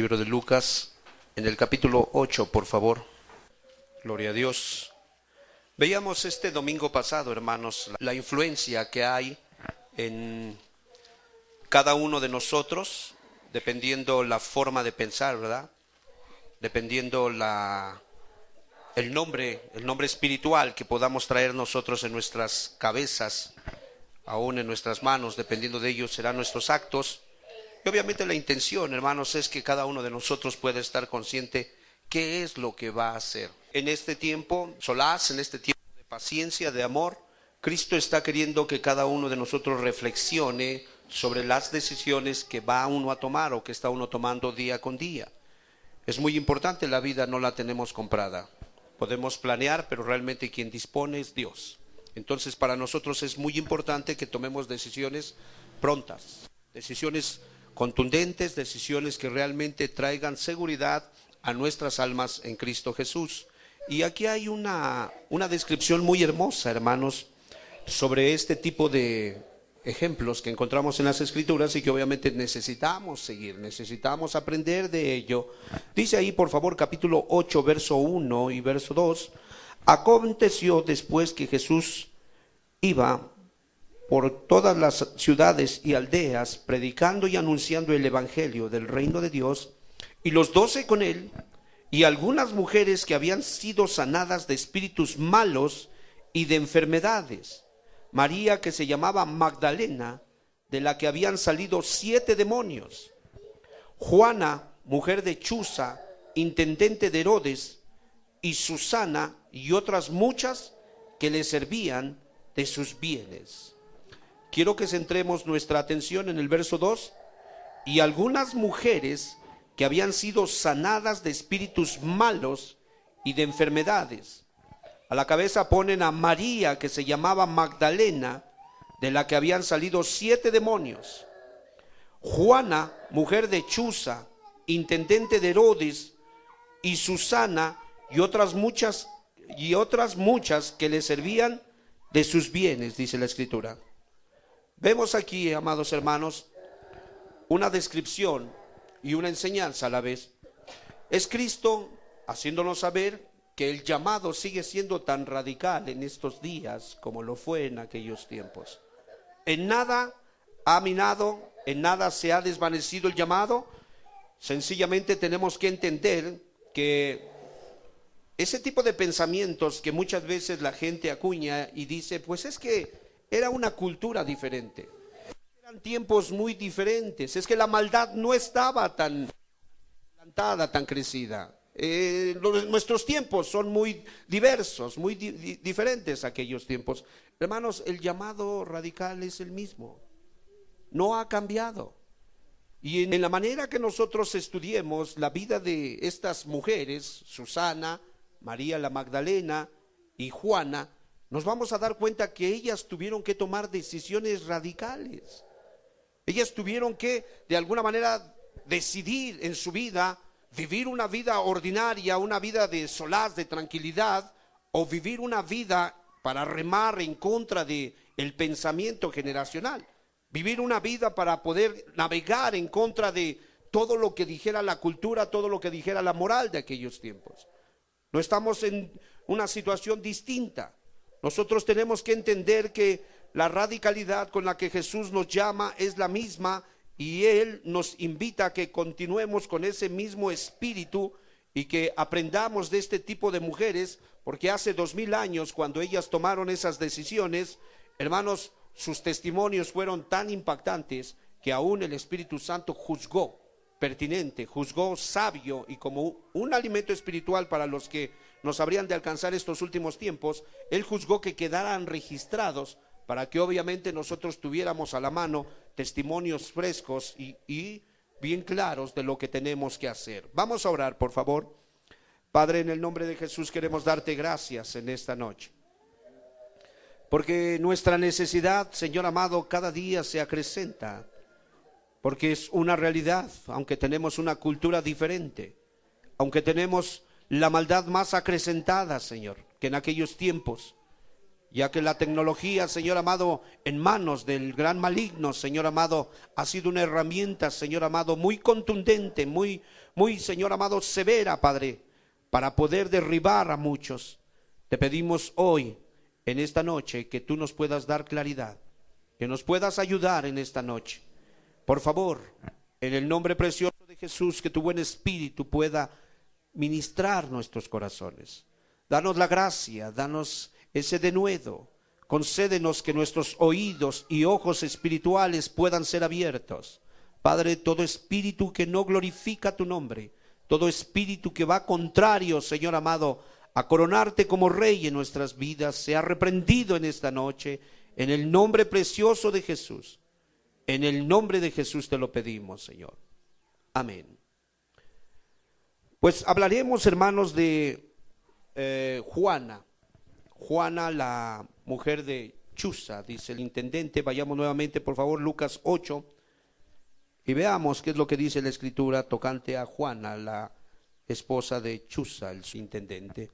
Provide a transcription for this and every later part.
libro de Lucas, en el capítulo 8, por favor. Gloria a Dios. Veíamos este domingo pasado, hermanos, la influencia que hay en cada uno de nosotros, dependiendo la forma de pensar, ¿verdad? Dependiendo el nombre espiritual que podamos traer nosotros en nuestras cabezas, aún en nuestras manos, dependiendo de ellos serán nuestros actos. Y obviamente la intención, hermanos, es que cada uno de nosotros pueda estar consciente qué es lo que va a hacer. En este tiempo solaz, en este tiempo de paciencia, de amor, Cristo está queriendo que cada uno de nosotros reflexione sobre las decisiones que va uno a tomar o que está uno tomando día con día. Es muy importante, la vida no la tenemos comprada. Podemos planear, pero realmente quien dispone es Dios. Entonces para nosotros es muy importante que tomemos decisiones prontas, decisiones contundentes, decisiones que realmente traigan seguridad a nuestras almas en Cristo Jesús. Y aquí hay una descripción muy hermosa, hermanos, sobre este tipo de ejemplos que encontramos en las Escrituras y que obviamente necesitamos seguir, necesitamos aprender de ello. Dice ahí, por favor, capítulo 8, verso 1 y verso 2. Aconteció después que Jesús iba por todas las ciudades y aldeas, predicando y anunciando el evangelio del reino de Dios, y los 12 con él, y algunas mujeres que habían sido sanadas de espíritus malos y de enfermedades. María, que se llamaba Magdalena, de la que habían salido 7 demonios. Juana, mujer de Chuza, intendente de Herodes, y Susana, y otras muchas que le servían de sus bienes. Quiero que centremos nuestra atención en el verso 2. Y algunas mujeres que habían sido sanadas de espíritus malos y de enfermedades. A la cabeza ponen a María, que se llamaba Magdalena, de la que habían salido 7 demonios. Juana, mujer de Chuza, intendente de Herodes, y Susana, y otras muchas que le servían de sus bienes, dice la Escritura. Vemos aquí, amados hermanos, una descripción y una enseñanza a la vez. Es Cristo haciéndonos saber que el llamado sigue siendo tan radical en estos días como lo fue en aquellos tiempos. En nada ha minado, en nada se ha desvanecido el llamado. Sencillamente tenemos que entender que ese tipo de pensamientos que muchas veces la gente acuña y dice, pues es que era una cultura diferente, eran tiempos muy diferentes, es que la maldad no estaba tan plantada, tan crecida. Nuestros tiempos son muy diversos, muy diferentes a aquellos tiempos. Hermanos, el llamado radical es el mismo, no ha cambiado. Y en la manera que nosotros estudiemos la vida de estas mujeres, Susana, María la Magdalena y Juana, nos vamos a dar cuenta que ellas tuvieron que tomar decisiones radicales. Ellas tuvieron que, de alguna manera, decidir en su vida, vivir una vida ordinaria, una vida de solaz, de tranquilidad, o vivir una vida para remar en contra del pensamiento generacional. Vivir una vida para poder navegar en contra de todo lo que dijera la cultura, todo lo que dijera la moral de aquellos tiempos. No estamos en una situación distinta. Nosotros tenemos que entender que la radicalidad con la que Jesús nos llama es la misma y Él nos invita a que continuemos con ese mismo espíritu y que aprendamos de este tipo de mujeres, porque hace 2000 años cuando ellas tomaron esas decisiones, hermanos, sus testimonios fueron tan impactantes que aún el Espíritu Santo juzgó pertinente, juzgó sabio y como un alimento espiritual para los que nos habrían de alcanzar estos últimos tiempos. Él juzgó que quedaran registrados para que obviamente nosotros tuviéramos a la mano testimonios frescos y bien claros de lo que tenemos que hacer. Vamos a orar, por favor. Padre, en el nombre de Jesús queremos darte gracias en esta noche, porque nuestra necesidad, Señor amado, cada día se acrecenta, porque es una realidad, aunque tenemos una cultura diferente, aunque tenemos la maldad más acrecentada, Señor, que en aquellos tiempos, ya que la tecnología, Señor amado, en manos del gran maligno, Señor amado, ha sido una herramienta, Señor amado, muy contundente, muy muy, Señor amado, severa, Padre, para poder derribar a muchos. Te pedimos hoy, en esta noche, que tú nos puedas dar claridad, que nos puedas ayudar en esta noche. Por favor, en el nombre precioso de Jesús, que tu buen espíritu pueda ministrar nuestros corazones. Danos la gracia, danos ese denuedo. Concédenos que nuestros oídos y ojos espirituales puedan ser abiertos. Padre, todo espíritu que no glorifica tu nombre, todo espíritu que va contrario, Señor amado, a coronarte como Rey en nuestras vidas, sea reprendido en esta noche, en el nombre precioso de Jesús. En el nombre de Jesús te lo pedimos, Señor. Amén. Pues hablaremos, hermanos, de Juana, la mujer de Chuza, dice el intendente. Vayamos nuevamente, por favor, Lucas 8, y veamos qué es lo que dice la escritura tocante a Juana, la esposa de Chuza, el intendente.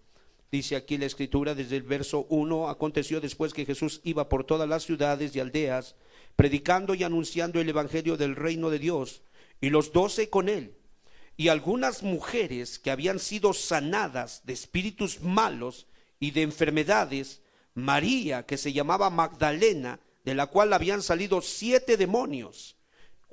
Dice aquí la escritura desde el verso 1: aconteció después que Jesús iba por todas las ciudades y aldeas, predicando y anunciando el evangelio del reino de Dios, y los 12 con él. Y algunas mujeres que habían sido sanadas de espíritus malos y de enfermedades, María, que se llamaba Magdalena, de la cual habían salido 7 demonios,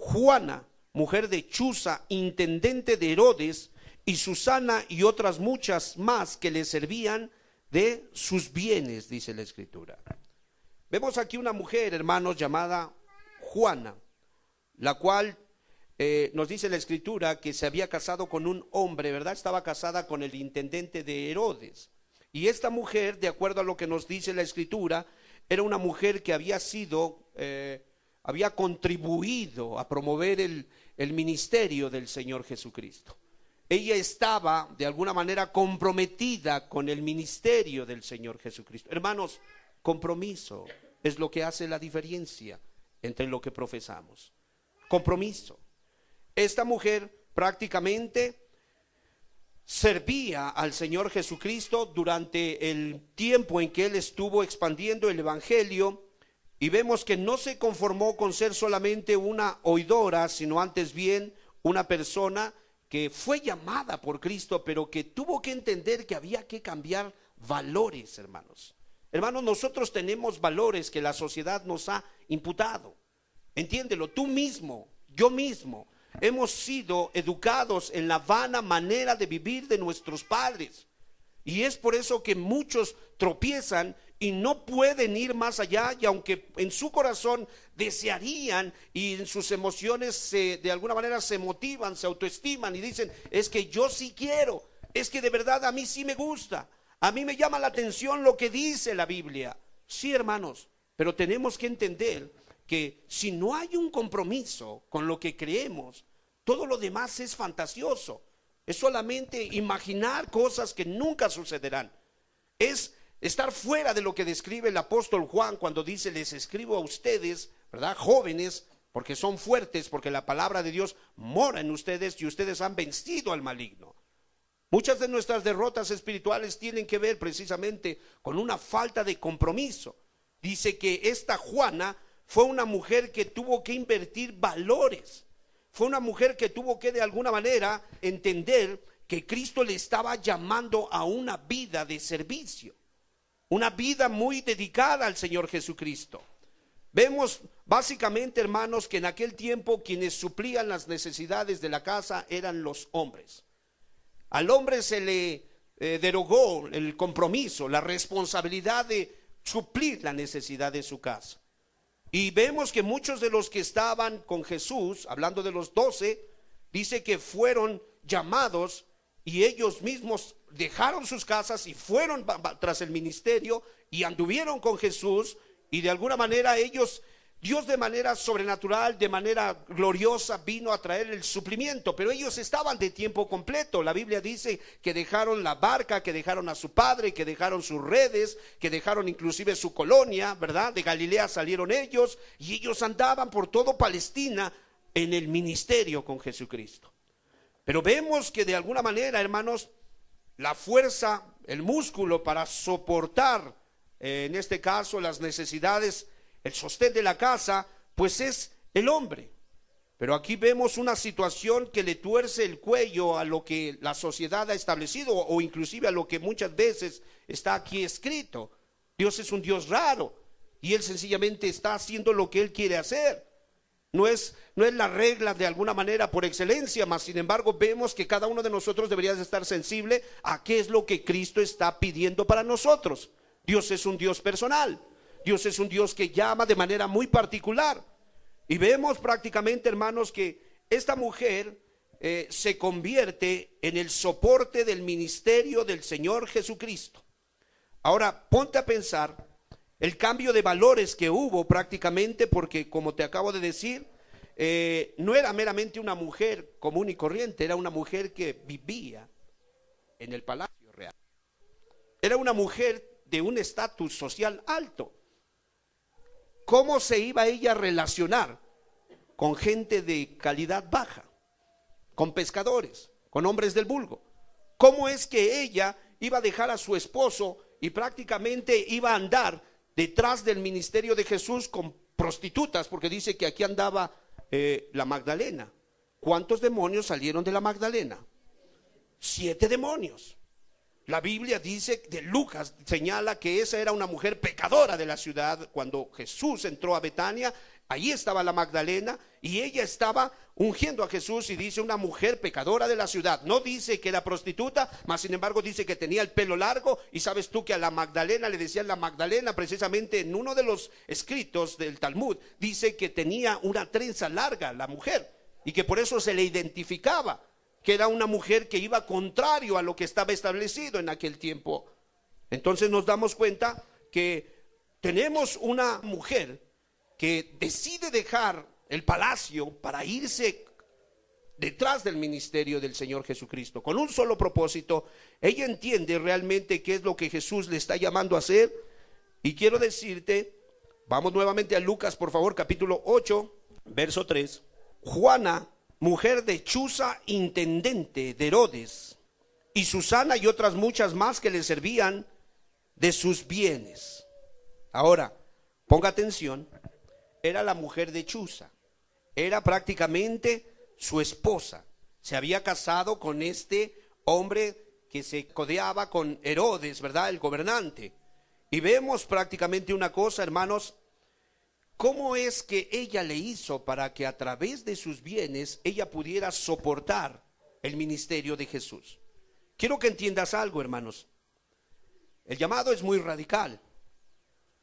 Juana, mujer de Chuza, intendente de Herodes, y Susana y otras muchas más que le servían de sus bienes, dice la escritura. Vemos aquí una mujer, hermanos, llamada Juana, la cual nos dice la escritura que se había casado con un hombre, ¿verdad? Estaba casada con el intendente de Herodes. Y esta mujer, de acuerdo a lo que nos dice la escritura, era una mujer que había contribuido a promover el ministerio del Señor Jesucristo. Ella estaba de alguna manera comprometida con el ministerio del Señor Jesucristo. Hermanos, compromiso es lo que hace la diferencia entre lo que profesamos. Compromiso. Esta mujer prácticamente servía al Señor Jesucristo durante el tiempo en que Él estuvo expandiendo el evangelio, y vemos que no se conformó con ser solamente una oidora, sino antes bien una persona que fue llamada por Cristo, pero que tuvo que entender que había que cambiar valores, hermanos. Hermanos, nosotros tenemos valores que la sociedad nos ha imputado. Entiéndelo, tú mismo, yo mismo, hemos sido educados en la vana manera de vivir de nuestros padres. Y es por eso que muchos tropiezan y no pueden ir más allá, y aunque en su corazón desearían y en sus emociones de alguna manera se motivan, se autoestiman y dicen: es que yo sí quiero, es que de verdad a mí sí me gusta, a mí me llama la atención lo que dice la Biblia. Sí, hermanos, pero tenemos que entender que si no hay un compromiso con lo que creemos, todo lo demás es fantasioso, es solamente imaginar cosas que nunca sucederán, es estar fuera de lo que describe el apóstol Juan cuando dice: les escribo a ustedes, ¿verdad?, jóvenes, porque son fuertes, porque la palabra de Dios mora en ustedes y ustedes han vencido al maligno. Muchas de nuestras derrotas espirituales tienen que ver precisamente con una falta de compromiso. Dice que esta Juana fue una mujer que tuvo que invertir valores, fue una mujer que tuvo que de alguna manera entender que Cristo le estaba llamando a una vida de servicio, una vida muy dedicada al Señor Jesucristo. Vemos básicamente, hermanos, que en aquel tiempo quienes suplían las necesidades de la casa eran los hombres. Al hombre se le derogó el compromiso, la responsabilidad de suplir la necesidad de su casa. Y vemos que muchos de los que estaban con Jesús, hablando de los 12, dice que fueron llamados y ellos mismos dejaron sus casas y fueron tras el ministerio y anduvieron con Jesús, y de alguna manera ellos, Dios de manera sobrenatural, de manera gloriosa, vino a traer el suplimiento, pero ellos estaban de tiempo completo. La Biblia dice que dejaron la barca, que dejaron a su padre, que dejaron sus redes, que dejaron inclusive su colonia, ¿verdad? De Galilea salieron ellos y ellos andaban por todo Palestina en el ministerio con Jesucristo. Pero vemos que de alguna manera, hermanos, la fuerza, el músculo para soportar, en este caso, las necesidades, el sostén de la casa, pues es el hombre. Pero aquí vemos una situación que le tuerce el cuello a lo que la sociedad ha establecido o inclusive a lo que muchas veces está aquí escrito. Dios es un Dios raro y Él sencillamente está haciendo lo que Él quiere hacer. No es la regla de alguna manera por excelencia, mas sin embargo vemos que cada uno de nosotros debería estar sensible a qué es lo que Cristo está pidiendo para nosotros. Dios es un Dios personal, Dios es un Dios que llama de manera muy particular. Y vemos prácticamente, hermanos, que esta mujer se convierte en el soporte del ministerio del Señor Jesucristo. Ahora, ponte a pensar el cambio de valores que hubo prácticamente, porque como te acabo de decir, no era meramente una mujer común y corriente, era una mujer que vivía en el palacio real. Era una mujer de un estatus social alto. ¿Cómo se iba ella a relacionar con gente de calidad baja, con pescadores, con hombres del vulgo? ¿Cómo es que ella iba a dejar a su esposo y prácticamente iba a andar detrás del ministerio de Jesús con prostitutas? Porque dice que aquí andaba la Magdalena. ¿Cuántos demonios salieron de la Magdalena? 7 demonios. La Biblia dice, de Lucas señala que esa era una mujer pecadora de la ciudad. Cuando Jesús entró a Betania, allí estaba la Magdalena y ella estaba ungiendo a Jesús, y dice una mujer pecadora de la ciudad. No dice que era prostituta, mas sin embargo dice que tenía el pelo largo. Y sabes tú que a la Magdalena le decían la Magdalena precisamente en uno de los escritos del Talmud, dice que tenía una trenza larga la mujer y que por eso se le identificaba que era una mujer que iba contrario a lo que estaba establecido en aquel tiempo. Entonces nos damos cuenta que tenemos una mujer que decide dejar el palacio para irse detrás del ministerio del Señor Jesucristo, con un solo propósito. Ella entiende realmente qué es lo que Jesús le está llamando a hacer. Y quiero decirte, vamos nuevamente a Lucas, por favor, capítulo 8, verso 3. Juana, mujer de Chuza, intendente de Herodes, y Susana y otras muchas más que le servían de sus bienes. Ahora, ponga atención, era la mujer de Chuza, era prácticamente su esposa. Se había casado con este hombre que se codeaba con Herodes, ¿verdad? El gobernante. Y vemos prácticamente una cosa, hermanos, cómo es que ella le hizo para que a través de sus bienes ella pudiera soportar el ministerio de Jesús. Quiero que entiendas algo, hermanos. El llamado es muy radical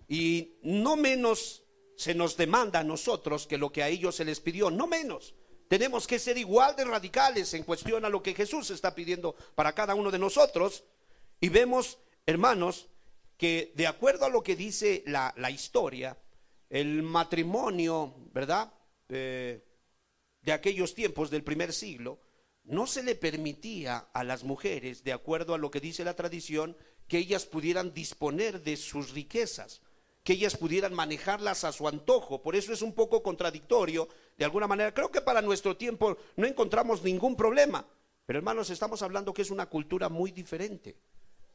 y no menos se nos demanda a nosotros que lo que a ellos se les pidió, no menos. Tenemos que ser igual de radicales en cuestión a lo que Jesús está pidiendo para cada uno de nosotros. Y vemos, hermanos, que de acuerdo a lo que dice la historia, el matrimonio, ¿verdad?, de aquellos tiempos del primer siglo, no se le permitía a las mujeres, de acuerdo a lo que dice la tradición, que ellas pudieran disponer de sus riquezas, que ellas pudieran manejarlas a su antojo. Por eso es un poco contradictorio, de alguna manera. Creo que para nuestro tiempo no encontramos ningún problema, pero hermanos, estamos hablando que es una cultura muy diferente.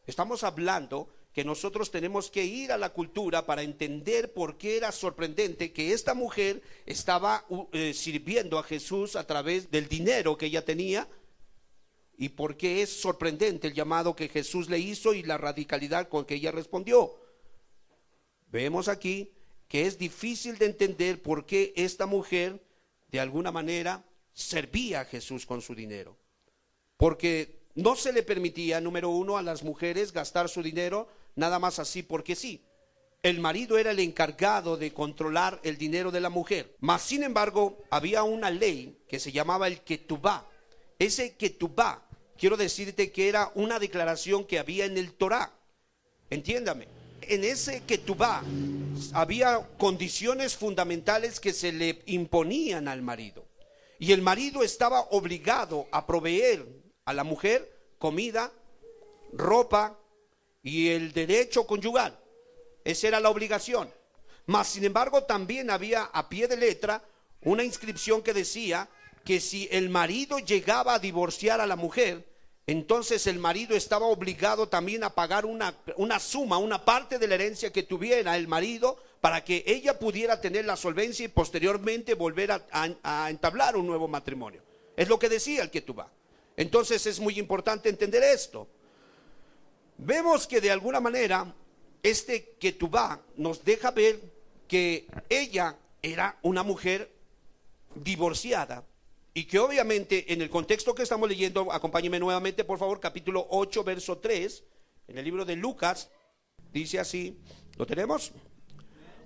Estamos hablando que nosotros tenemos que ir a la cultura para entender por qué era sorprendente que esta mujer estaba sirviendo a Jesús a través del dinero que ella tenía, y por qué es sorprendente el llamado que Jesús le hizo y la radicalidad con que ella respondió. Vemos aquí que es difícil de entender por qué esta mujer de alguna manera servía a Jesús con su dinero, porque no se le permitía, número uno, a las mujeres gastar su dinero nada más así porque sí. El marido era el encargado de controlar el dinero de la mujer. Mas sin embargo, había una ley que se llamaba el ketubá. Ese ketubá, quiero decirte que era una declaración que había en el Torá. Entiéndame, en ese ketubá había condiciones fundamentales que se le imponían al marido. Y el marido estaba obligado a proveer a la mujer comida, ropa y el derecho conyugal. Esa era la obligación. Mas sin embargo también había a pie de letra una inscripción que decía que si el marido llegaba a divorciar a la mujer, entonces el marido estaba obligado también a pagar una suma, una parte de la herencia que tuviera el marido para que ella pudiera tener la solvencia y posteriormente volver a entablar un nuevo matrimonio. Es lo que decía el Ketubá. Entonces es muy importante entender esto. Vemos que de alguna manera este Ketubá nos deja ver que ella era una mujer divorciada y que obviamente en el contexto que estamos leyendo, acompáñenme nuevamente por favor, capítulo 8, verso 3, en el libro de Lucas, dice así, ¿lo tenemos?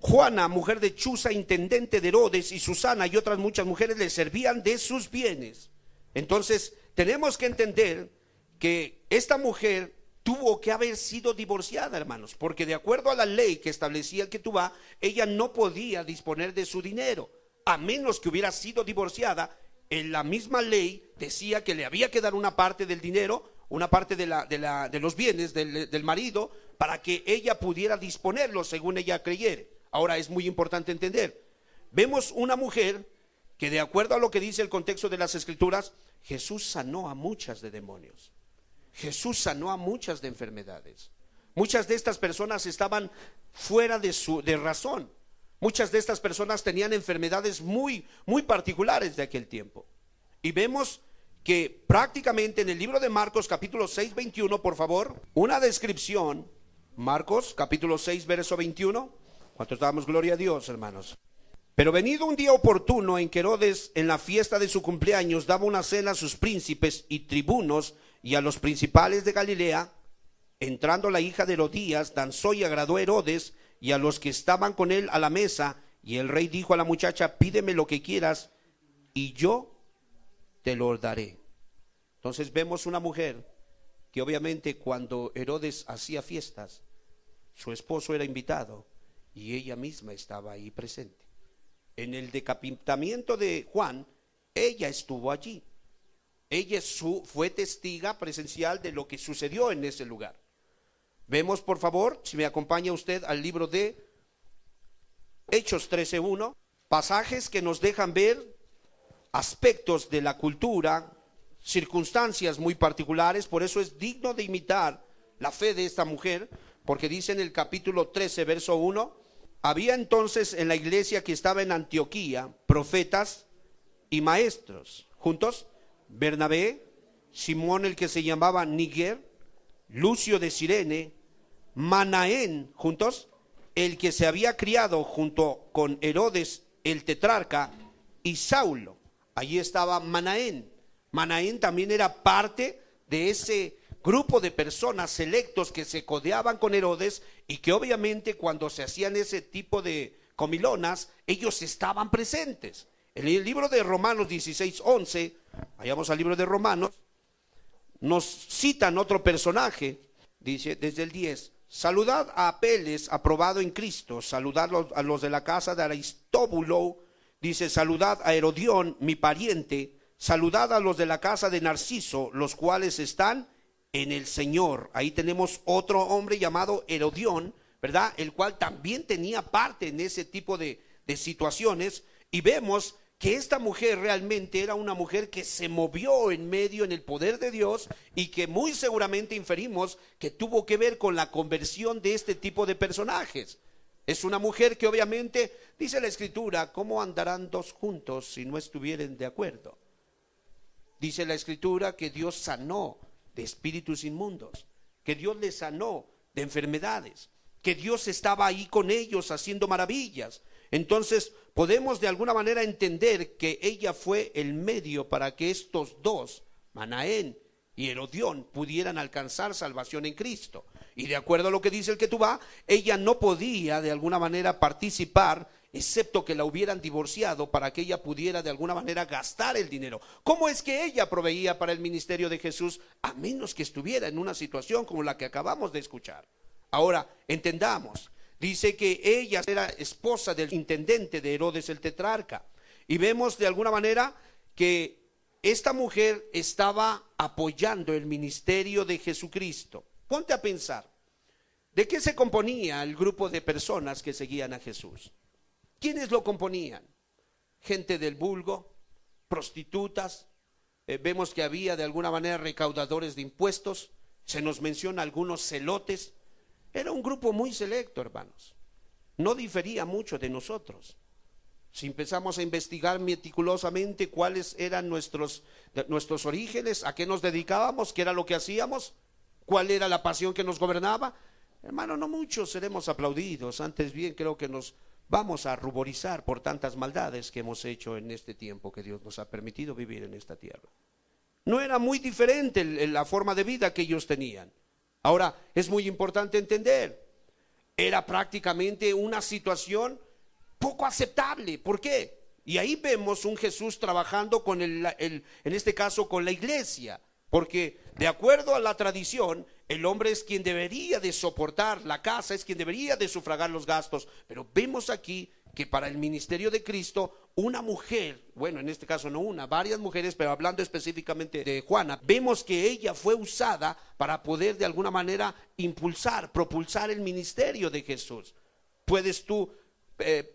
Juana, mujer de Chuza, intendente de Herodes, y Susana y otras muchas mujeres le servían de sus bienes. Entonces tenemos que entender que esta mujer tuvo que haber sido divorciada, hermanos, porque de acuerdo a la ley que establecía el Ketubá, ella no podía disponer de su dinero, a menos que hubiera sido divorciada. En la misma ley decía que le había que dar una parte del dinero, una parte de los bienes del marido, para que ella pudiera disponerlo según ella creyere. Ahora es muy importante entender, vemos una mujer que de acuerdo a lo que dice el contexto de las escrituras, Jesús sanó a muchas de demonios. Jesús sanó a muchas de enfermedades. Muchas de estas personas estaban fuera de razón. Muchas de estas personas tenían enfermedades muy particulares de aquel tiempo. Y vemos que prácticamente en el libro de Marcos capítulo 6, 21, por favor, una descripción, Marcos capítulo 6, verso 21. ¿Cuántos damos gloria a Dios, hermanos? Pero venido un día oportuno en que Herodes, en la fiesta de su cumpleaños, daba una cena a sus príncipes y tribunos y a los principales de Galilea, entrando la hija de Herodías, danzó y agradó a Herodes y a los que estaban con él a la mesa. Y el rey dijo a la muchacha, pídeme lo que quieras y yo te lo daré. Entonces vemos una mujer que obviamente cuando Herodes hacía fiestas, su esposo era invitado y ella misma estaba ahí presente. En el decapitamiento de Juan, ella estuvo allí. Ella fue testiga presencial de lo que sucedió en ese lugar. Vemos, por favor, si me acompaña usted al libro de Hechos 13:1, pasajes que nos dejan ver aspectos de la cultura, circunstancias muy particulares. Por eso es digno de imitar la fe de esta mujer, porque dice en el capítulo 13, verso 1, había entonces en la iglesia que estaba en Antioquía profetas y maestros, juntos, Bernabé, Simón el que se llamaba Níger, Lucio de Cirene, Manaén, juntos, el que se había criado junto con Herodes el tetrarca, y Saulo. Allí estaba Manaén. Manaén también era parte de ese grupo de personas selectos que se codeaban con Herodes y que obviamente cuando se hacían ese tipo de comilonas, ellos estaban presentes. En el libro de Romanos 16:11, vayamos al libro de Romanos, nos citan otro personaje, dice desde el 10, saludad a Apeles, aprobado en Cristo, saludad a los de la casa de Aristóbulo, dice saludad a Herodión, mi pariente, saludad a los de la casa de Narciso, los cuales están en el Señor. Ahí tenemos otro hombre llamado Herodión, ¿verdad? El cual también tenía parte en ese tipo de situaciones, y vemos que esta mujer realmente era una mujer que se movió en medio en el poder de Dios y que muy seguramente inferimos que tuvo que ver con la conversión de este tipo de personajes. Es una mujer que obviamente, dice la escritura, ¿cómo andarán dos juntos si no estuvieren de acuerdo? Dice la escritura que Dios sanó de espíritus inmundos, que Dios les sanó de enfermedades, que Dios estaba ahí con ellos haciendo maravillas. Entonces podemos de alguna manera entender que ella fue el medio para que estos dos, Manaén y Herodión, pudieran alcanzar salvación en Cristo. Y de acuerdo a lo que dice el Ketubá, ella no podía de alguna manera participar, excepto que la hubieran divorciado para que ella pudiera de alguna manera gastar el dinero. ¿Cómo es que ella proveía para el ministerio de Jesús a menos que estuviera en una situación como la que acabamos de escuchar? Ahora, entendamos. Dice que ella era esposa del intendente de Herodes el tetrarca. Y vemos de alguna manera que esta mujer estaba apoyando el ministerio de Jesucristo. Ponte a pensar, ¿de qué se componía el grupo de personas que seguían a Jesús? ¿Quiénes lo componían? Gente del vulgo, prostitutas, vemos que había de alguna manera recaudadores de impuestos, se nos menciona algunos celotes. Era un grupo muy selecto, hermanos. no difería mucho de nosotros. Si empezamos a investigar meticulosamente cuáles eran nuestros orígenes, a qué nos dedicábamos, qué era lo que hacíamos, cuál era la pasión que nos gobernaba, hermano, no muchos seremos aplaudidos. Antes bien creo que nos vamos a ruborizar por tantas maldades que hemos hecho en este tiempo que Dios nos ha permitido vivir en esta tierra. No era muy diferente la forma de vida que ellos tenían. Ahora, es muy importante entender, era prácticamente una situación poco aceptable. ¿Por qué? Y ahí vemos un Jesús trabajando con en este caso con la iglesia, porque de acuerdo a la tradición, el hombre es quien debería de soportar la casa, es quien debería de sufragar los gastos, pero vemos aquí que para el ministerio de Cristo, una mujer, bueno, en este caso no una, varias mujeres, pero hablando específicamente de Juana, vemos que ella fue usada para poder de alguna manera propulsar el ministerio de Jesús. Puedes tú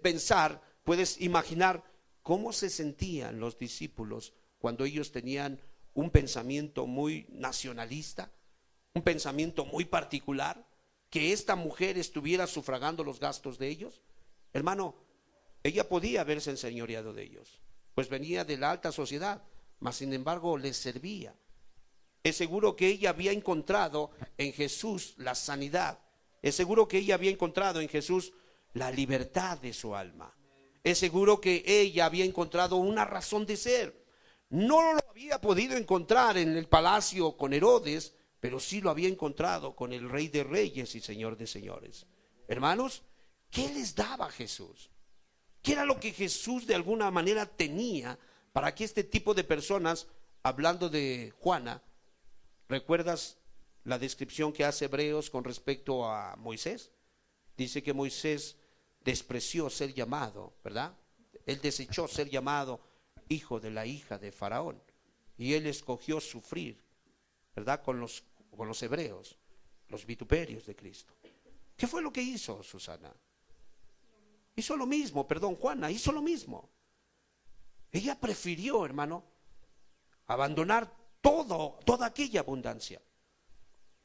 pensar, puedes imaginar cómo se sentían los discípulos cuando ellos tenían un pensamiento muy nacionalista, un pensamiento muy particular, que esta mujer estuviera sufragando los gastos de ellos. Hermano, ella podía haberse enseñoreado de ellos, pues venía de la alta sociedad, mas sin embargo les servía. Es seguro que ella había encontrado en Jesús la sanidad, es seguro que ella había encontrado en Jesús la libertad de su alma, es seguro que ella había encontrado una razón de ser. No lo había podido encontrar en el palacio con Herodes, pero sí lo había encontrado con el Rey de Reyes y Señor de Señores. Hermanos, ¿qué les daba Jesús? ¿Qué era lo que Jesús de alguna manera tenía para que este tipo de personas, hablando de Juana, ¿recuerdas la descripción que hace Hebreos con respecto a Moisés? Dice que Moisés despreció ser llamado, ¿verdad? Él desechó ser llamado hijo de la hija de Faraón, y él escogió sufrir, ¿verdad? Con los hebreos, los vituperios de Cristo. ¿Qué fue lo que hizo Susana? Hizo lo mismo, Juana hizo lo mismo. Ella prefirió, hermano, abandonar toda aquella abundancia,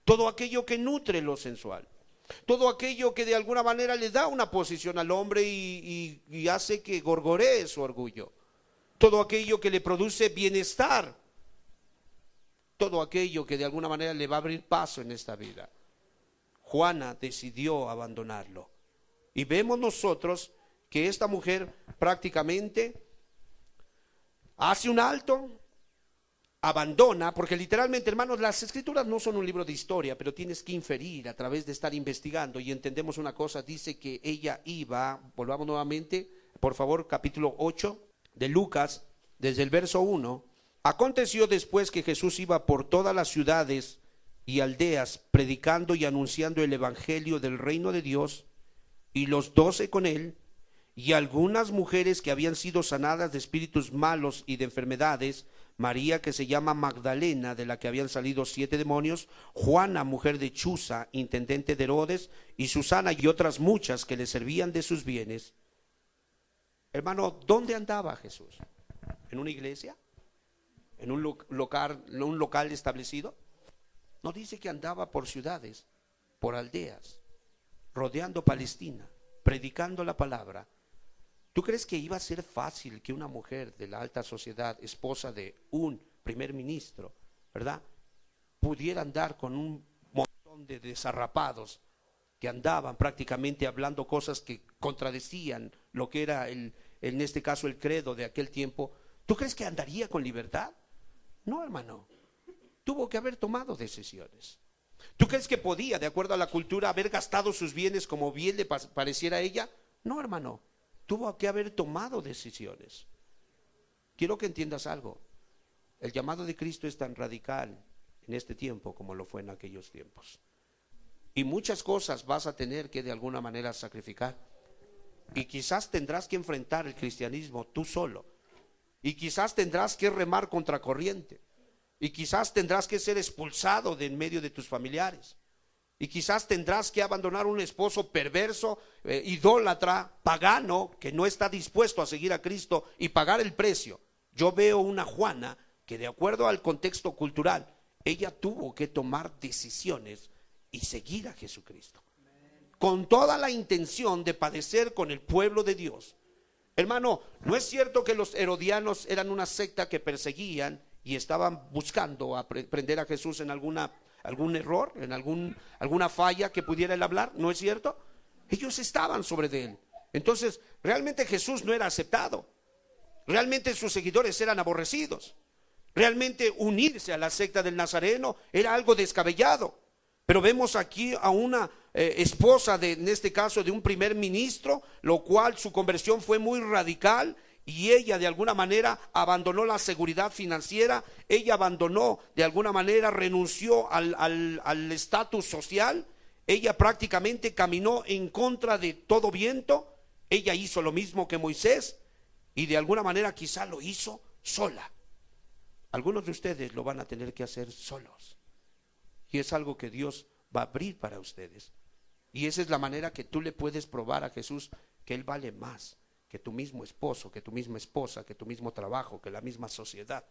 todo aquello que nutre lo sensual, todo aquello que de alguna manera le da una posición al hombre y hace que gorgoree su orgullo, todo aquello que le produce bienestar, todo aquello que de alguna manera le va a abrir paso en esta vida. Juana decidió abandonarlo. Y vemos nosotros que esta mujer prácticamente hace un alto, abandona, porque literalmente, hermanos, las escrituras no son un libro de historia, pero tienes que inferir a través de estar investigando, y entendemos una cosa. Dice que ella iba, volvamos nuevamente, por favor, capítulo 8 de Lucas, desde el verso 1. Aconteció después que Jesús iba por todas las ciudades y aldeas, predicando y anunciando el evangelio del reino de Dios, y los 12 con él, y algunas mujeres que habían sido sanadas de espíritus malos y de enfermedades: María, que se llama Magdalena, de la que habían salido 7 demonios; Juana, mujer de Chuza, intendente de Herodes; y Susana, y otras muchas que le servían de sus bienes. Hermano, ¿dónde andaba Jesús? ¿En una iglesia? ¿En un local establecido? No, dice que andaba por ciudades, por aldeas, rodeando Palestina, predicando la palabra. ¿Tú crees que iba a ser fácil que una mujer de la alta sociedad, esposa de un primer ministro, ¿verdad?, pudiera andar con un montón de desarrapados que andaban prácticamente hablando cosas que contradecían lo que era en este caso el credo de aquel tiempo? ¿Tú crees que andaría con libertad? No, hermano. Tuvo que haber tomado decisiones. ¿Tú crees que podía, de acuerdo a la cultura, haber gastado sus bienes como bien le pareciera a ella? No, hermano. Tuvo que haber tomado decisiones. Quiero que entiendas algo. El llamado de Cristo es tan radical en este tiempo como lo fue en aquellos tiempos. Y muchas cosas vas a tener que de alguna manera sacrificar. Y quizás tendrás que enfrentar el cristianismo tú solo. Y quizás tendrás que remar contra corriente. Y quizás tendrás que ser expulsado de en medio de tus familiares. Y quizás tendrás que abandonar un esposo perverso, idólatra, pagano, que no está dispuesto a seguir a Cristo y pagar el precio. Yo veo una Juana que, de acuerdo al contexto cultural, ella tuvo que tomar decisiones y seguir a Jesucristo. con toda la intención de padecer con el pueblo de Dios. Hermano, ¿no es cierto que los herodianos eran una secta que perseguían y estaban buscando prender a Jesús en algún error, en alguna falla que pudiera él hablar? ¿No es cierto? Ellos estaban sobre de él. Entonces, realmente Jesús no era aceptado. Realmente sus seguidores eran aborrecidos. Realmente unirse a la secta del Nazareno era algo descabellado. Pero vemos aquí a una esposa en este caso de un primer ministro, lo cual su conversión fue muy radical, y ella de alguna manera abandonó la seguridad financiera, ella abandonó de alguna manera, renunció al estatus social, ella prácticamente caminó en contra de todo viento. Ella hizo lo mismo que Moisés, y de alguna manera quizá lo hizo sola. Algunos de ustedes lo van a tener que hacer solos, y es algo que Dios va a abrir para ustedes. Y esa es la manera que tú le puedes probar a Jesús que Él vale más que tu mismo esposo, que tu misma esposa, que tu mismo trabajo, que la misma sociedad.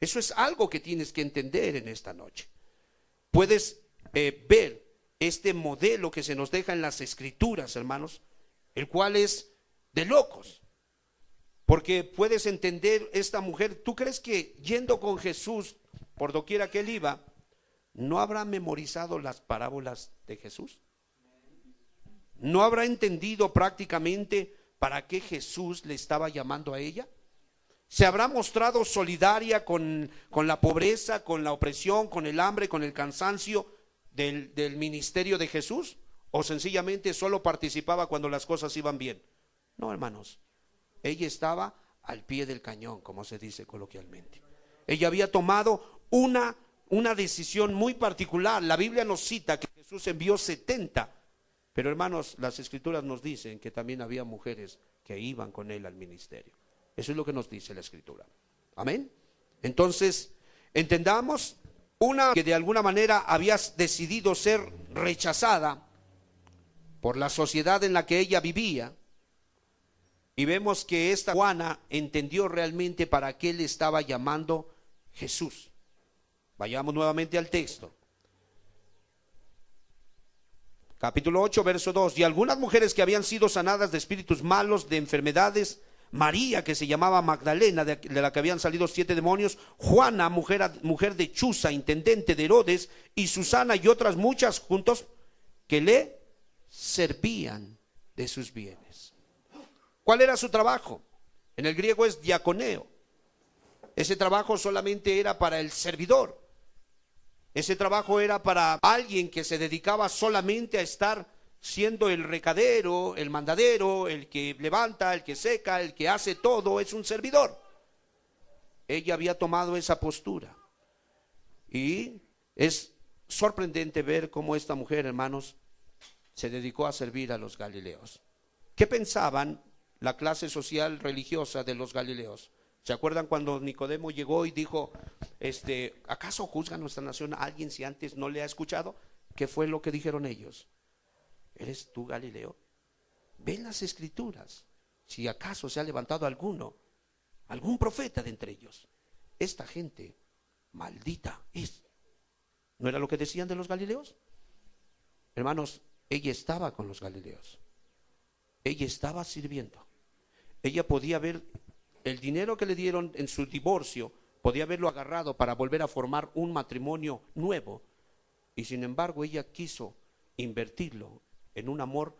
Eso es algo que tienes que entender en esta noche. Puedes ver este modelo que se nos deja en las Escrituras, hermanos, el cual es de locos. Porque puedes entender esta mujer. ¿Tú crees que yendo con Jesús por doquiera que él iba, no habrá memorizado las parábolas de Jesús? ¿No habrá entendido prácticamente para qué Jesús le estaba llamando a ella? ¿Se habrá mostrado solidaria con la pobreza, con la opresión, con el hambre, con el cansancio del ministerio de Jesús? ¿O sencillamente solo participaba cuando las cosas iban bien? No, hermanos, ella estaba al pie del cañón, como se dice coloquialmente. Ella había tomado una decisión muy particular. La Biblia nos cita que Jesús envió 70, pero hermanos, las Escrituras nos dicen que también había mujeres que iban con él al ministerio. Eso es lo que nos dice la Escritura. Amén. Entonces, entendamos, una que de alguna manera había decidido ser rechazada por la sociedad en la que ella vivía, y vemos que esta Juana entendió realmente para qué le estaba llamando Jesús. Vayamos nuevamente al texto. Capítulo 8, verso 2. Y algunas mujeres que habían sido sanadas de espíritus malos, de enfermedades, María, que se llamaba Magdalena, de la que habían salido 7 demonios, Juana, mujer de Chuza, intendente de Herodes, y Susana y otras muchas juntos, que le servían de sus bienes. ¿Cuál era su trabajo? En el griego es diaconeo. Ese trabajo solamente era para el servidor. Ese trabajo era para alguien que se dedicaba solamente a estar siendo el recadero, el mandadero, el que levanta, el que seca, el que hace todo, es un servidor. Ella había tomado esa postura. Y es sorprendente ver cómo esta mujer, hermanos, se dedicó a servir a los galileos. ¿Qué pensaban la clase social religiosa de los galileos? ¿Se acuerdan cuando Nicodemo llegó y dijo, ¿acaso juzga nuestra nación a alguien si antes no le ha escuchado? ¿Qué fue lo que dijeron ellos? ¿Eres tú Galileo? Ven las Escrituras, si acaso se ha levantado algún profeta de entre ellos. Esta gente maldita es. ¿No era lo que decían de los galileos? Hermanos, ella estaba con los galileos. Ella estaba sirviendo. Ella podía ver el dinero que le dieron en su divorcio, podía haberlo agarrado para volver a formar un matrimonio nuevo, y sin embargo ella quiso invertirlo en un amor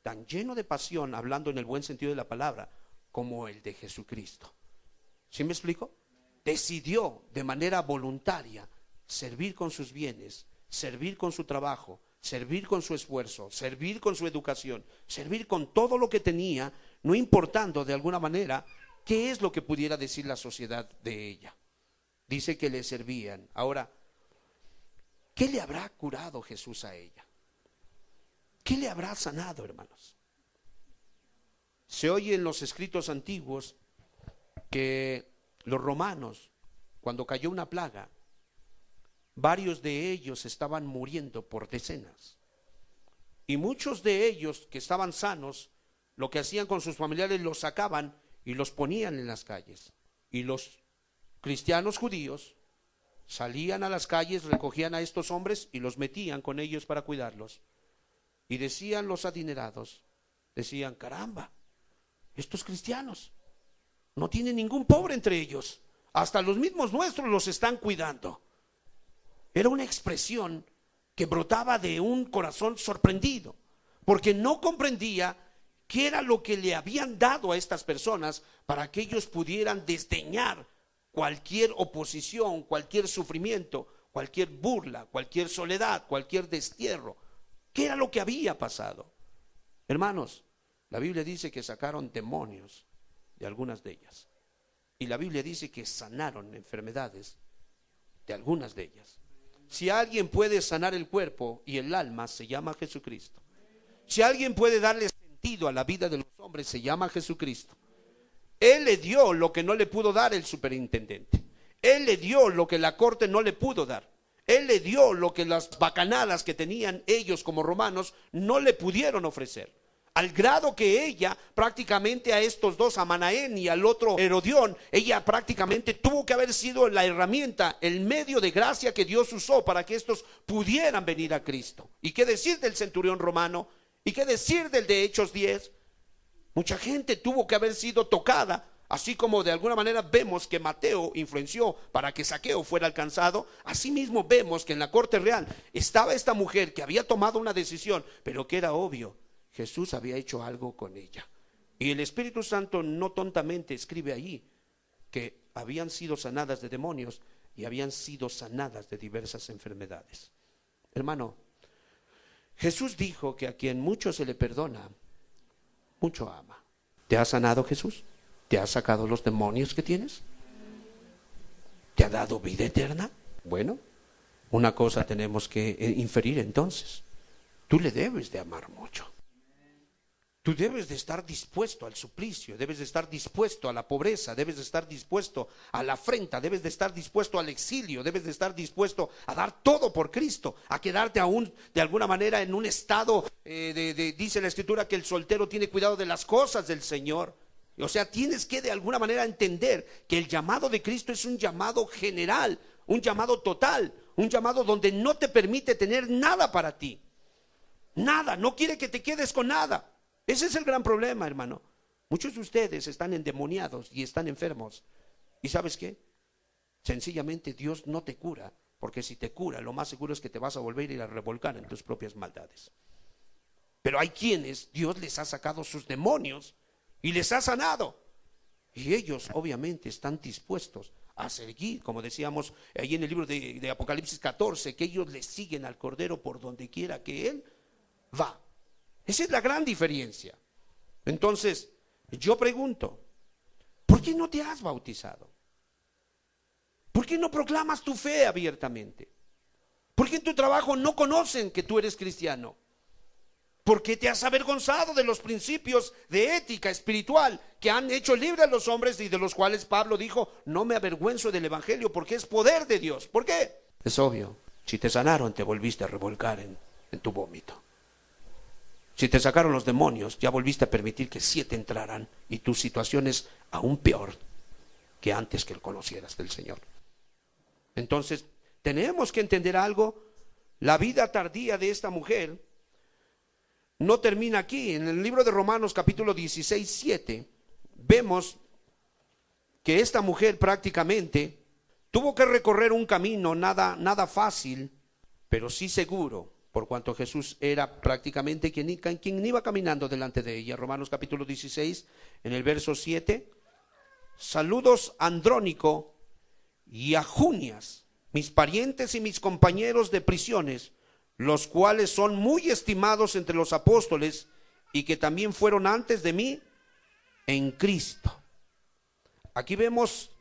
tan lleno de pasión, hablando en el buen sentido de la palabra, como el de Jesucristo. ¿Sí me explico? Decidió de manera voluntaria servir con sus bienes, servir con su trabajo, servir con su esfuerzo, servir con su educación, servir con todo lo que tenía, no importando de alguna manera qué es lo que pudiera decir la sociedad de ella. Dice que le servían. Ahora, ¿qué le habrá curado Jesús a ella? ¿Qué le habrá sanado, hermanos? Se oye en los escritos antiguos que los romanos, cuando cayó una plaga, varios de ellos estaban muriendo por decenas. Y muchos de ellos que estaban sanos, lo que hacían con sus familiares, los sacaban y los ponían en las calles. Y los cristianos judíos salían a las calles, recogían a estos hombres y los metían con ellos para cuidarlos. Y decían los adinerados, decían: caramba, estos cristianos no tienen ningún pobre entre ellos, hasta los mismos nuestros los están cuidando. Era una expresión que brotaba de un corazón sorprendido, porque no comprendía qué era lo que le habían dado a estas personas para que ellos pudieran desdeñar cualquier oposición, cualquier sufrimiento, cualquier burla, cualquier soledad, cualquier destierro. ¿Qué era lo que había pasado? Hermanos, la Biblia dice que sacaron demonios de algunas de ellas, y la Biblia dice que sanaron enfermedades de algunas de ellas. Si alguien puede sanar el cuerpo y el alma, se llama Jesucristo. Si alguien puede darle sentido a la vida de los hombres, se llama Jesucristo. Él le dio lo que no le pudo dar el superintendente. Él le dio lo que la corte no le pudo dar. Él le dio lo que las bacanadas que tenían ellos como romanos no le pudieron ofrecer. Al grado que ella prácticamente a estos dos, a Manaén y al otro Herodión, ella prácticamente tuvo que haber sido la herramienta, el medio de gracia que Dios usó para que estos pudieran venir a Cristo. ¿Y qué decir del centurión romano? ¿Y qué decir del de Hechos 10? Mucha gente tuvo que haber sido tocada, así como de alguna manera vemos que Mateo influenció para que Zaqueo fuera alcanzado. Asimismo vemos que en la corte real estaba esta mujer que había tomado una decisión, pero que era obvio, Jesús había hecho algo con ella. Y el Espíritu Santo no tontamente escribe allí que habían sido sanadas de demonios y habían sido sanadas de diversas enfermedades. Hermano, Jesús dijo que a quien mucho se le perdona, mucho ama. ¿Te ha sanado Jesús? ¿Te ha sacado los demonios que tienes? ¿Te ha dado vida eterna? Bueno, una cosa tenemos que inferir entonces: tú le debes de amar mucho. Tú debes de estar dispuesto al suplicio, debes de estar dispuesto a la pobreza, debes de estar dispuesto a la afrenta, debes de estar dispuesto al exilio, debes de estar dispuesto a dar todo por Cristo, a quedarte aún de alguna manera en un estado, dice la Escritura que el soltero tiene cuidado de las cosas del Señor. O sea, tienes que de alguna manera entender que el llamado de Cristo es un llamado general, un llamado total, un llamado donde no te permite tener nada para ti. Nada, no quiere que te quedes con nada. Ese es el gran problema, hermano. Muchos de ustedes están endemoniados y están enfermos. ¿Y sabes qué? Sencillamente Dios no te cura, porque si te cura, lo más seguro es que te vas a volver a ir a revolcar en tus propias maldades. Pero hay quienes Dios les ha sacado sus demonios y les ha sanado. Y ellos obviamente están dispuestos a seguir, como decíamos ahí en el libro de Apocalipsis 14, que ellos le siguen al Cordero por donde quiera que Él va. Esa es la gran diferencia. Entonces, yo pregunto, ¿por qué no te has bautizado? ¿Por qué no proclamas tu fe abiertamente? ¿Por qué en tu trabajo no conocen que tú eres cristiano? ¿Por qué te has avergonzado de los principios de ética espiritual que han hecho libre a los hombres y de los cuales Pablo dijo: no me avergüenzo del evangelio porque es poder de Dios? ¿Por qué? Es obvio, si te sanaron te volviste a revolcar en tu vómito. Si te sacaron los demonios, ya volviste a permitir que 7 entraran y tu situación es aún peor que antes que conocieras del Señor. Entonces, tenemos que entender algo. La vida tardía de esta mujer no termina aquí. En el libro de Romanos capítulo 16, 7, vemos que esta mujer prácticamente tuvo que recorrer un camino nada fácil, pero sí seguro, por cuanto Jesús era prácticamente quien iba caminando delante de ella. Romanos capítulo 16, en el verso 7, saludos a Andrónico y a Junias, mis parientes y mis compañeros de prisiones, los cuales son muy estimados entre los apóstoles y que también fueron antes de mí en Cristo. Aquí vemos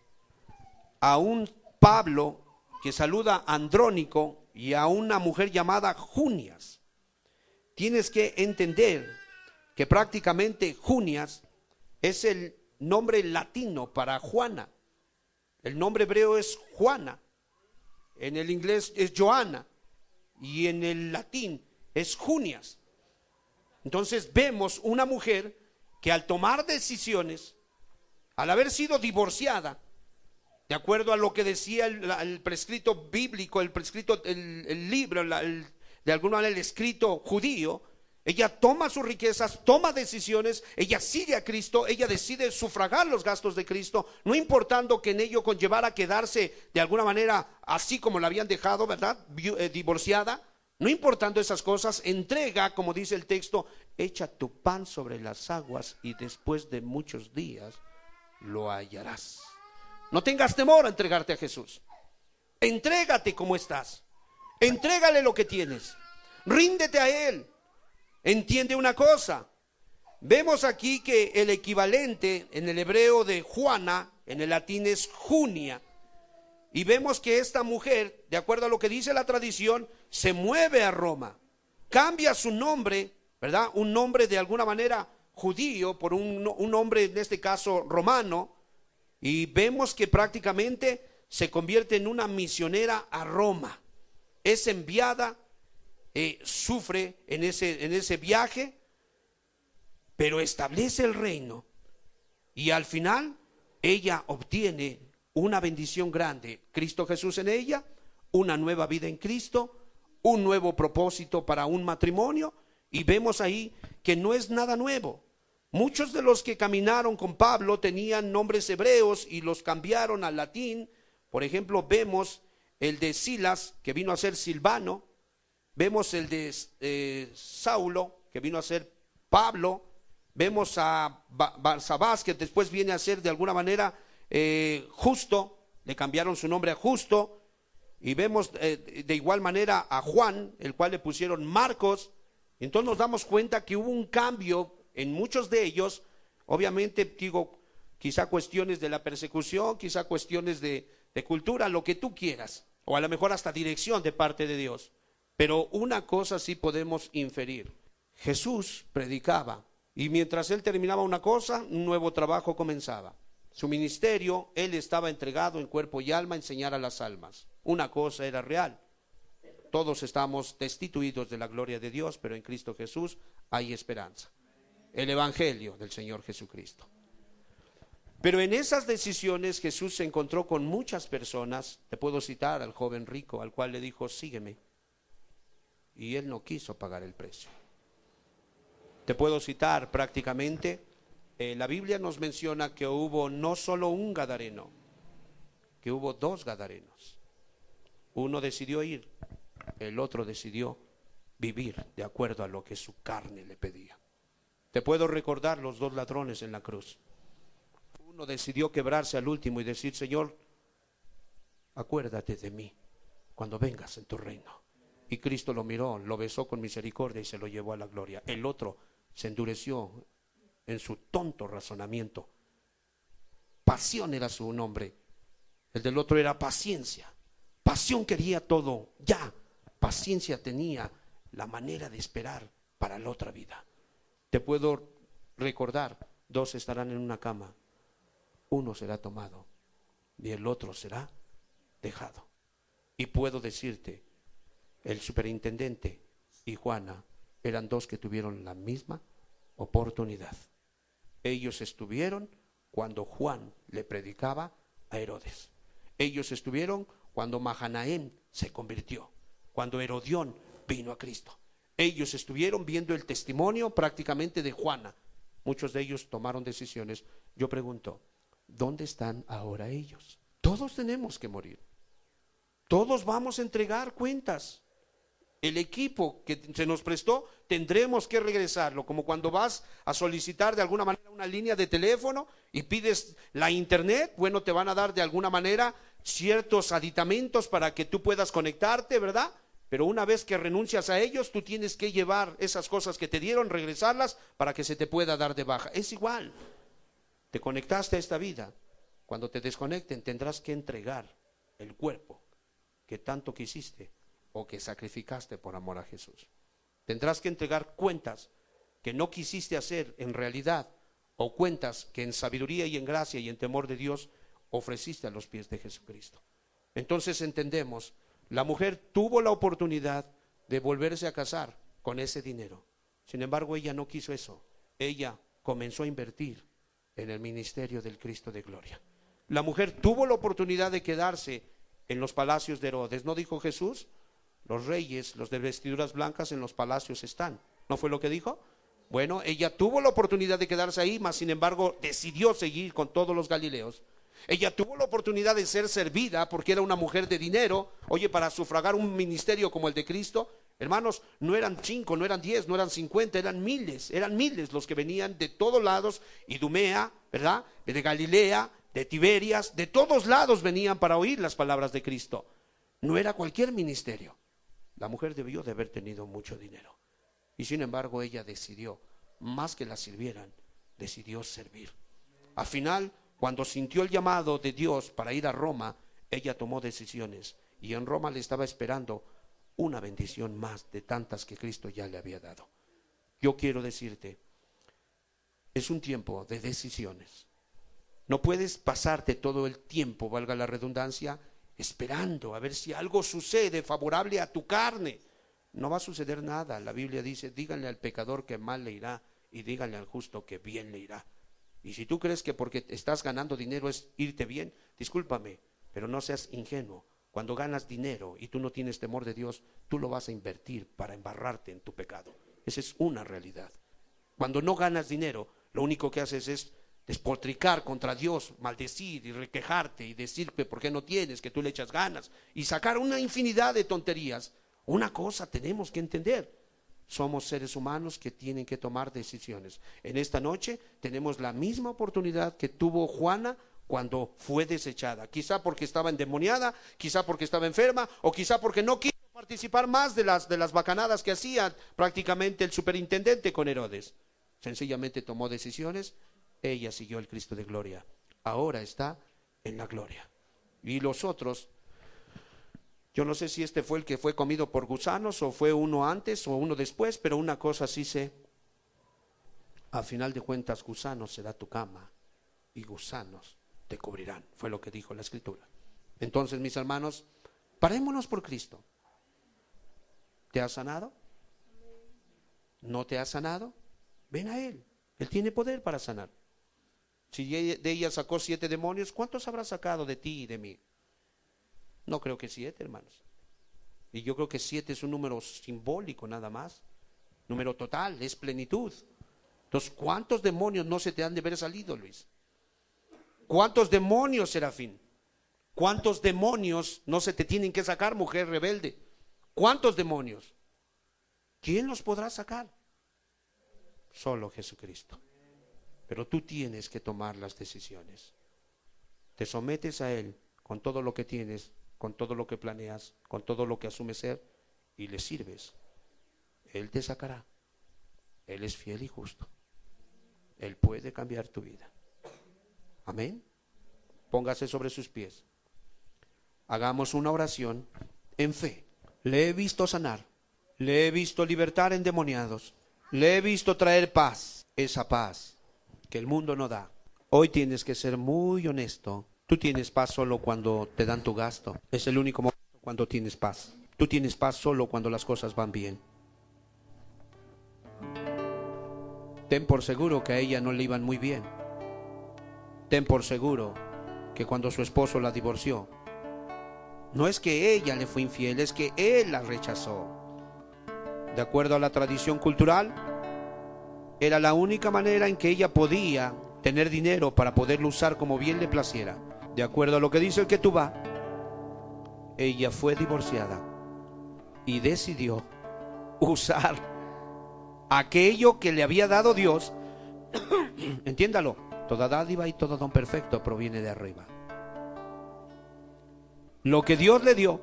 a un Pablo que saluda a Andrónico y a una mujer llamada Junias. Tienes que entender que prácticamente Junias es el nombre latino para Juana. El nombre hebreo es Juana, en el inglés es Joana y en el latín es Junias. Entonces vemos una mujer que al tomar decisiones, al haber sido divorciada, de acuerdo a lo que decía el prescrito bíblico, el prescrito, el libro, de alguna manera el escrito judío, Ella toma sus riquezas, toma decisiones, ella sigue a Cristo, ella decide sufragar los gastos de Cristo, no importando que en ello conllevara quedarse de alguna manera así como la habían dejado, ¿verdad? Divorciada. No importando esas cosas, entrega, como dice el texto, echa tu pan sobre las aguas y después de muchos días lo hallarás. No tengas temor a entregarte a Jesús. Entrégate como estás. Entrégale lo que tienes. Ríndete a Él. Entiende una cosa. Vemos aquí que el equivalente en el hebreo de Juana, en el latín es Junia. Y vemos que esta mujer, de acuerdo a lo que dice la tradición, se mueve a Roma. Cambia su nombre, ¿verdad? Un nombre de alguna manera judío por un nombre en este caso romano. Y vemos que prácticamente se convierte en una misionera a Roma. Es enviada, sufre en ese viaje, pero establece el reino. Y al final ella obtiene una bendición grande. Cristo Jesús en ella, una nueva vida en Cristo, un nuevo propósito para un matrimonio. Y vemos ahí que no es nada nuevo. Muchos de los que caminaron con Pablo tenían nombres hebreos y los cambiaron al latín. Por ejemplo, vemos el de Silas, que vino a ser Silvano. Vemos el de Saulo, que vino a ser Pablo. Vemos a Barsabás, que después viene a ser de alguna manera Justo. Le cambiaron su nombre a Justo. Y vemos de igual manera a Juan, el cual le pusieron Marcos. Entonces nos damos cuenta que hubo un cambio en muchos de ellos. Obviamente, digo, quizá cuestiones de la persecución, quizá cuestiones de cultura, lo que tú quieras, o a lo mejor hasta dirección de parte de Dios. Pero una cosa sí podemos inferir: Jesús predicaba, y mientras él terminaba una cosa, un nuevo trabajo comenzaba. Su ministerio, él estaba entregado en cuerpo y alma a enseñar a las almas. Una cosa era real: todos estamos destituidos de la gloria de Dios, pero en Cristo Jesús hay esperanza. El evangelio del Señor Jesucristo. Pero en esas decisiones Jesús se encontró con muchas personas. Te puedo citar al joven rico, al cual le dijo: sígueme. Y él no quiso pagar el precio. Te puedo citar prácticamente, la Biblia nos menciona que hubo no solo un gadareno, que hubo dos gadarenos. Uno decidió ir, el otro decidió vivir de acuerdo a lo que su carne le pedía. Te puedo recordar los dos ladrones en la cruz. Uno decidió quebrarse al último y decir: Señor, acuérdate de mí cuando vengas en tu reino. Y Cristo lo miró, lo besó con misericordia y se lo llevó a la gloria. El otro se endureció en su tonto razonamiento. Pasión era su nombre. El del otro era paciencia. Pasión quería todo ya. Paciencia tenía la manera de esperar para la otra vida. Te puedo recordar: dos estarán en una cama, uno será tomado y el otro será dejado. Y puedo decirte, el superintendente y Juana eran dos que tuvieron la misma oportunidad. Ellos estuvieron cuando Juan le predicaba a Herodes. Ellos estuvieron cuando Mahanahem se convirtió, cuando Herodión vino a Cristo. Ellos estuvieron viendo el testimonio prácticamente de Juana. Muchos de ellos tomaron decisiones. Yo pregunto, ¿dónde están ahora ellos? Todos tenemos que morir. Todos vamos a entregar cuentas. El equipo que se nos prestó tendremos que regresarlo, como cuando vas a solicitar de alguna manera una línea de teléfono y pides la internet. Bueno, te van a dar de alguna manera ciertos aditamentos para que tú puedas conectarte, ¿verdad? Pero una vez que renuncias a ellos, tú tienes que llevar esas cosas que te dieron, regresarlas para que se te pueda dar de baja. Es igual, te conectaste a esta vida. Cuando te desconecten tendrás que entregar el cuerpo que tanto quisiste o que sacrificaste por amor a Jesús. Tendrás que entregar cuentas que no quisiste hacer en realidad, o cuentas que en sabiduría y en gracia y en temor de Dios ofreciste a los pies de Jesucristo. Entonces entendemos, la mujer tuvo la oportunidad de volverse a casar con ese dinero. Sin embargo, ella no quiso eso. Ella comenzó a invertir en el ministerio del Cristo de gloria. La mujer tuvo la oportunidad de quedarse en los palacios de Herodes. ¿No dijo Jesús? Los reyes, los de vestiduras blancas, en los palacios están. ¿No fue lo que dijo? Bueno, ella tuvo la oportunidad de quedarse ahí, mas sin embargo decidió seguir con todos los galileos. Ella tuvo la oportunidad de ser servida porque era una mujer de dinero. Oye, para sufragar un ministerio como el de Cristo, hermanos, no eran 5, no eran 10, no eran 50, eran miles los que venían de todos lados, Idumea, ¿verdad? De Galilea, de Tiberias, de todos lados venían para oír las palabras de Cristo. No era cualquier ministerio. La mujer debió de haber tenido mucho dinero. Y sin embargo ella decidió, más que la sirvieran, decidió servir. Al final, cuando sintió el llamado de Dios para ir a Roma, ella tomó decisiones. Y en Roma le estaba esperando una bendición más de tantas que Cristo ya le había dado. Yo quiero decirte, es un tiempo de decisiones. No puedes pasarte todo el tiempo, valga la redundancia, esperando a ver si algo sucede favorable a tu carne. No va a suceder nada. La Biblia dice, díganle al pecador que mal le irá y díganle al justo que bien le irá. Y si tú crees que porque estás ganando dinero es irte bien, discúlpame, pero no seas ingenuo. Cuando ganas dinero y tú no tienes temor de Dios, tú lo vas a invertir para embarrarte en tu pecado. Esa es una realidad. Cuando no ganas dinero, lo único que haces es despotricar contra Dios, maldecir y requejarte y decirte por qué no tienes, que tú le echas ganas y sacar una infinidad de tonterías. Una cosa tenemos que entender: somos seres humanos que tienen que tomar decisiones. En esta noche tenemos la misma oportunidad que tuvo Juana cuando fue desechada, quizá porque estaba endemoniada, quizá porque estaba enferma, o quizá porque no quiso participar más de las bacanadas que hacía prácticamente el superintendente con Herodes. Sencillamente tomó decisiones. Ella siguió el Cristo de gloria. Ahora está en la gloria. Y los otros, yo no sé si este fue el que fue comido por gusanos, o fue uno antes o uno después, pero una cosa sí sé: a final de cuentas, gusanos será tu cama y gusanos te cubrirán. Fue lo que dijo la Escritura. Entonces, mis hermanos, parémonos por Cristo. ¿Te ha sanado? ¿No te ha sanado? Ven a Él. Él tiene poder para sanar. Si de ella sacó 7 demonios, ¿cuántos habrá sacado de ti y de mí? No creo que 7, hermanos. Y yo creo que 7 es un número simbólico nada más. Número total, es plenitud. Entonces, ¿cuántos demonios no se te han de haber salido, Luis? ¿Cuántos demonios, Serafín? ¿Cuántos demonios no se te tienen que sacar, mujer rebelde? ¿Cuántos demonios? ¿Quién los podrá sacar? Solo Jesucristo. Pero tú tienes que tomar las decisiones. Te sometes a Él con todo lo que tienes, con todo lo que planeas, con todo lo que asumes ser, y le sirves. Él te sacará. Él es fiel y justo. Él puede cambiar tu vida. Amén. Póngase sobre sus pies. Hagamos una oración en fe. Le he visto sanar. Le he visto libertar endemoniados. Le he visto traer paz. Esa paz que el mundo no da. Hoy tienes que ser muy honesto. Tú tienes paz solo cuando te dan tu gasto. Es el único momento cuando tienes paz. Tú tienes paz solo cuando las cosas van bien. Ten por seguro que a ella no le iban muy bien. Ten por seguro que cuando su esposo la divorció, no es que ella le fue infiel, es que él la rechazó. De acuerdo a la tradición cultural, era la única manera en que ella podía tener dinero para poderlo usar como bien le placiera. De acuerdo a lo que dice el Ketubá, ella fue divorciada y decidió usar aquello que le había dado Dios. Entiéndalo, toda dádiva y todo don perfecto proviene de arriba. Lo que Dios le dio,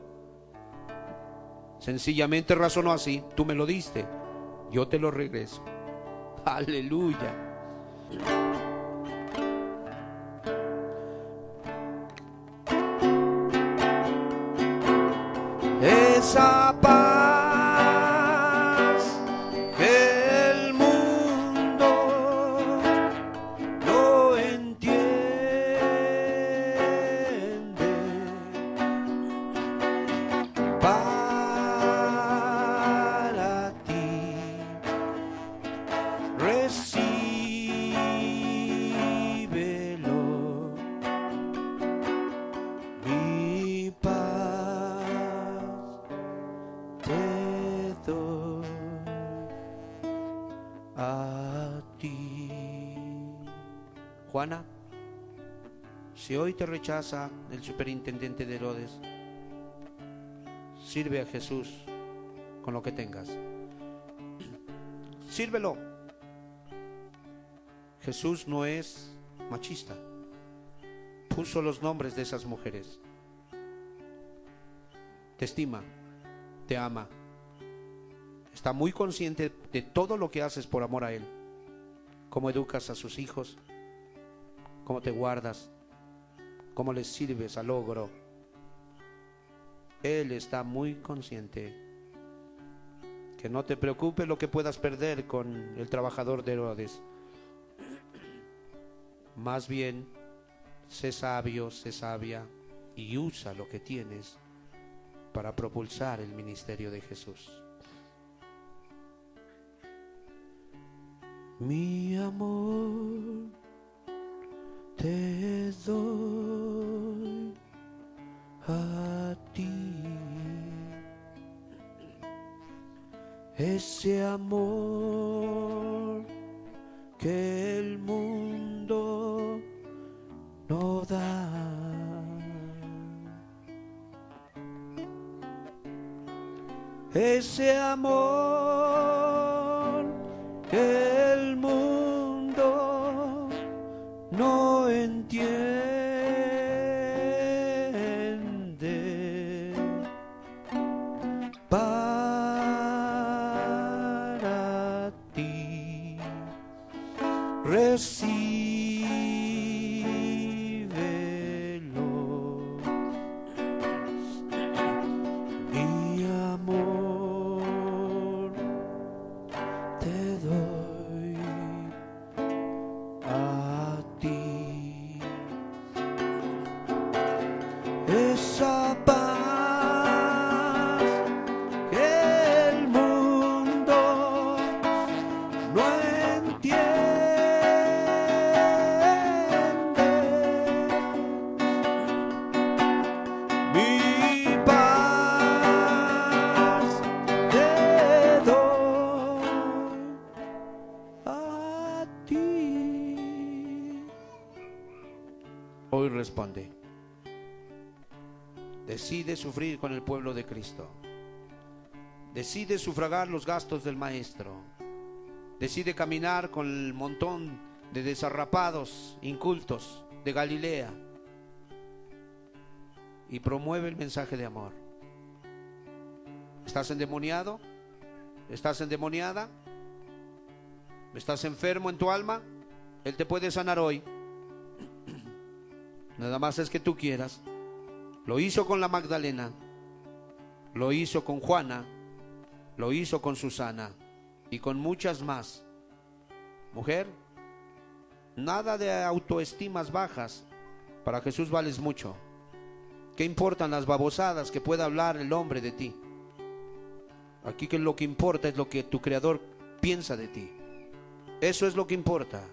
sencillamente razonó así: tú me lo diste, yo te lo regreso. Aleluya. Esa paz que el mundo no entiende, para ti recíbela. a ti. Juana, si hoy te rechaza el superintendente de Herodes, sirve a Jesús con lo que tengas. Sírvelo. Jesús no es machista. Puso los nombres de esas mujeres. Te estima, te ama. Está muy consciente de todo lo que haces por amor a Él. Cómo educas a sus hijos, cómo te guardas, cómo les sirves al ogro. Él está muy consciente. Que no te preocupe lo que puedas perder con el trabajador de Herodes. Más bien, sé sabio, sé sabia y usa lo que tienes para propulsar el ministerio de Jesús. Mi amor te doy a ti, ese amor que el mundo no da, ese amor que el mundo no entiende. Para ti recíbelo, mi amor te doy a ti, esa paz que el mundo no entiende, mi paz te doy a ti. Hoy responde. Decide sufrir con el pueblo de Cristo. Decide sufragar los gastos del Maestro. Decide caminar con el montón de desarrapados, incultos de Galilea. Y promueve el mensaje de amor. ¿Estás endemoniado? ¿Estás endemoniada? ¿Estás enfermo en tu alma? Él te puede sanar hoy. Nada más es que tú quieras. Lo hizo con la Magdalena, lo hizo con Juana, lo hizo con Susana y con muchas más. Mujer, nada de autoestimas bajas. Para Jesús vales mucho. ¿Qué importan las babosadas que pueda hablar el hombre de ti? Aquí que lo que importa es lo que tu Creador piensa de ti. Eso es lo que importa.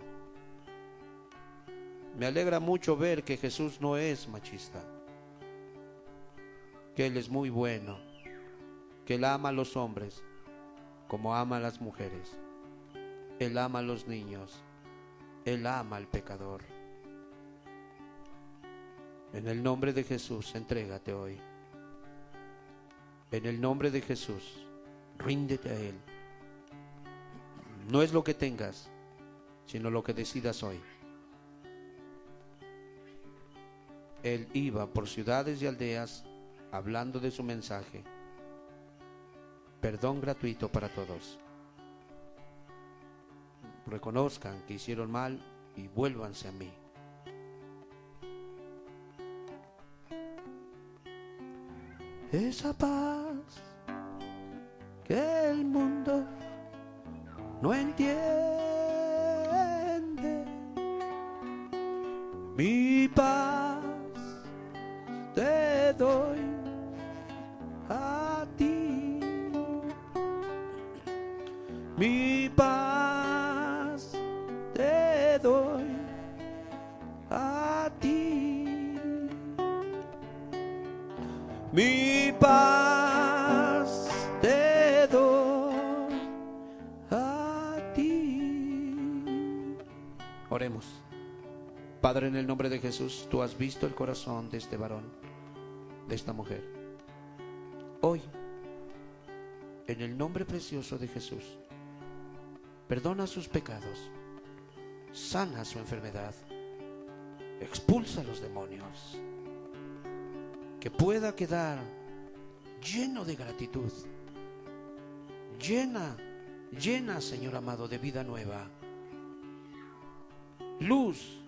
Me alegra mucho ver que Jesús no es machista, que Él es muy bueno, que Él ama a los hombres como ama a las mujeres. Él ama a los niños, Él ama al pecador. En el nombre de Jesús, entrégate hoy. En el nombre de Jesús, ríndete a Él. No es lo que tengas, sino lo que decidas hoy. Él iba por ciudades y aldeas hablando de su mensaje. Perdón gratuito para todos. Reconozcan que hicieron mal y vuélvanse a mí. Esa paz que el mundo no entiende, mi paz te doy a ti, mi paz te doy a ti, mi paz te doy a ti. Oremos. Padre, en el nombre de Jesús, tú has visto el corazón de este varón, de esta mujer. Hoy, en el nombre precioso de Jesús, perdona sus pecados, sana su enfermedad, expulsa a los demonios, que pueda quedar lleno de gratitud, llena, Señor amado, de vida nueva, luz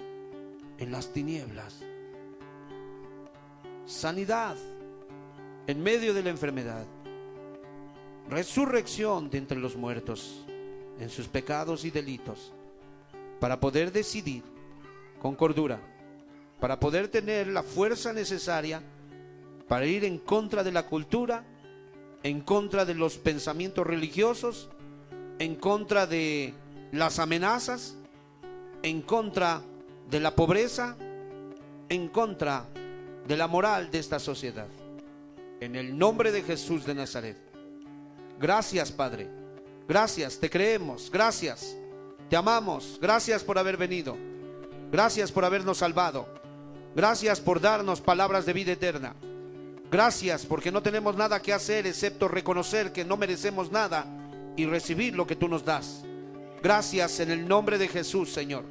en las tinieblas, sanidad en medio de la enfermedad, resurrección de entre los muertos en sus pecados y delitos, para poder decidir con cordura, para poder tener la fuerza necesaria para ir en contra de la cultura, en contra de los pensamientos religiosos, en contra de las amenazas, en contra de la pobreza, en contra de la moral de esta sociedad. En el nombre de Jesús de Nazaret. Gracias, Padre. Gracias, te creemos. Gracias, te amamos. Gracias por haber venido. Gracias por habernos salvado. Gracias por darnos palabras de vida eterna. Gracias porque no tenemos nada que hacer excepto reconocer que no merecemos nada y recibir lo que tú nos das. Gracias en el nombre de Jesús, Señor.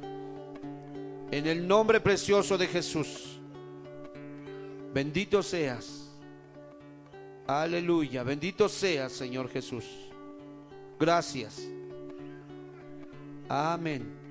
En el nombre precioso de Jesús. Bendito seas. Aleluya. Bendito seas, Señor Jesús. Gracias. Amén.